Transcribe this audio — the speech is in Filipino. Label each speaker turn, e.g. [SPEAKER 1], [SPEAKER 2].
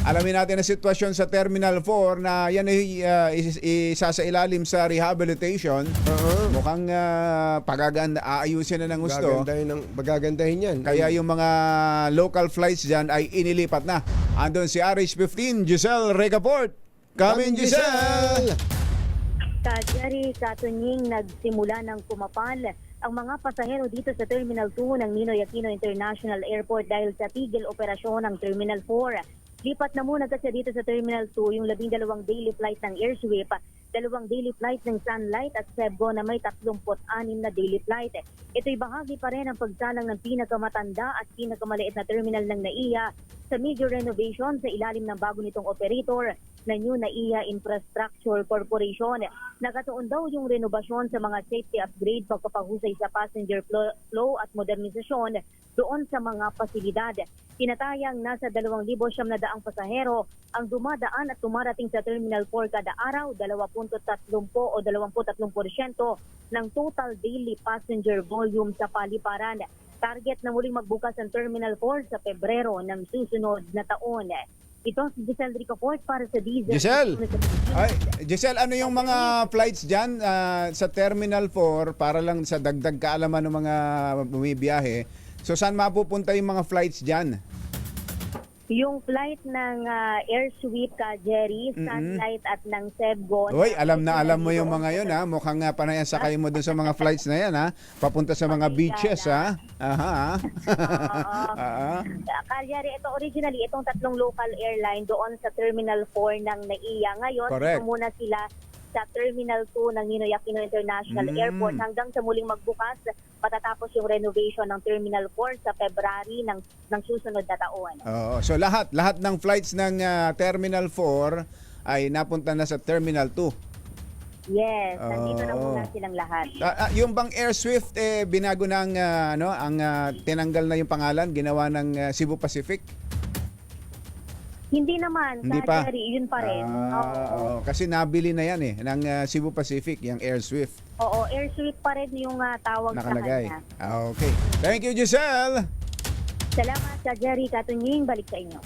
[SPEAKER 1] Alamin natin ang sitwasyon sa Terminal 4 na yan ay isa sa ilalim sa rehabilitation. Mukhang aayusin na ng gusto.
[SPEAKER 2] Magagandahin yan.
[SPEAKER 1] Kaya yung mga local flights dyan ay inilipat na. Andun si RH15, Giselle Regaport. Come in, Giselle!
[SPEAKER 3] Jerry, Katunying, nagsimula ng kumapal ang mga pasahero dito sa Terminal 2 ng Ninoy Aquino International Airport dahil sa tigil operasyon ng Terminal 4. Lipat na muna kasi dito sa Terminal 2 yung 12 daily flight ng Airsweep, 2 daily flight ng Sunlight at Cebgo na may 36 na daily flight. Ito'y bahagi pa rin ng pagsalang ng pinakamatanda at pinakamaliit na terminal ng NAIA sa major renovation sa ilalim ng bago nitong operator na New NAIA Infrastructure Corporation. Nakatuon daw yung renovasyon sa mga safety upgrade, pagpapahusay sa passenger flow at modernisasyon doon sa mga pasilidad. Tinatayang nasa 2,900 pasahero ang dumadaan at tumarating sa Terminal 4 kada araw, 20-30 o 23% ng total daily passenger volume sa paliparan. Target na muling magbukas ang Terminal 4 sa Pebrero ng susunod na taon. Ito si Giselle Regaport para sa Diesel.
[SPEAKER 1] Giselle, ano yung mga flights dyan sa Terminal 4 para lang sa dagdag kaalaman ng mga bumibiyahe? So saan mapupunta yung mga flights dyan?
[SPEAKER 3] Yung flight ng Airsweep, Jerry, Sunlight at ng Cebgo.
[SPEAKER 1] Uy, alam mo yung mga yun ha. Mukhang panayan sakay mo dun sa mga flights na yan ha. Papunta sa mga beaches ha. Aha.
[SPEAKER 3] Jerry, ito originally, itong tatlong local airline doon sa Terminal 4 ng NAIA. Ngayon, ito muna sila sa Terminal 2 ng Ninoy Aquino International Airport hanggang sa muling magbukas patatapos yung renovation ng Terminal 4 sa February ng susunod na taon.
[SPEAKER 1] So lahat ng flights ng Terminal 4 ay napunta na sa Terminal 2.
[SPEAKER 3] Yes, nandito na muna silang lahat.
[SPEAKER 1] Yung bang Air Swift binago ng tinanggal na yung pangalan, ginawa ng Cebu Pacific?
[SPEAKER 3] Hindi naman,
[SPEAKER 1] hindi pa.
[SPEAKER 3] Jerry, yun pa rin.
[SPEAKER 1] Kasi nabili na yan ng Cebu Pacific, yung Air Swift.
[SPEAKER 3] Oo, Air Swift pa rin yung tawag
[SPEAKER 1] nakalagay
[SPEAKER 3] sa kanya.
[SPEAKER 1] Okay. Thank you, Giselle!
[SPEAKER 3] Salamat, Jerry Katunying. Balik sa inyo.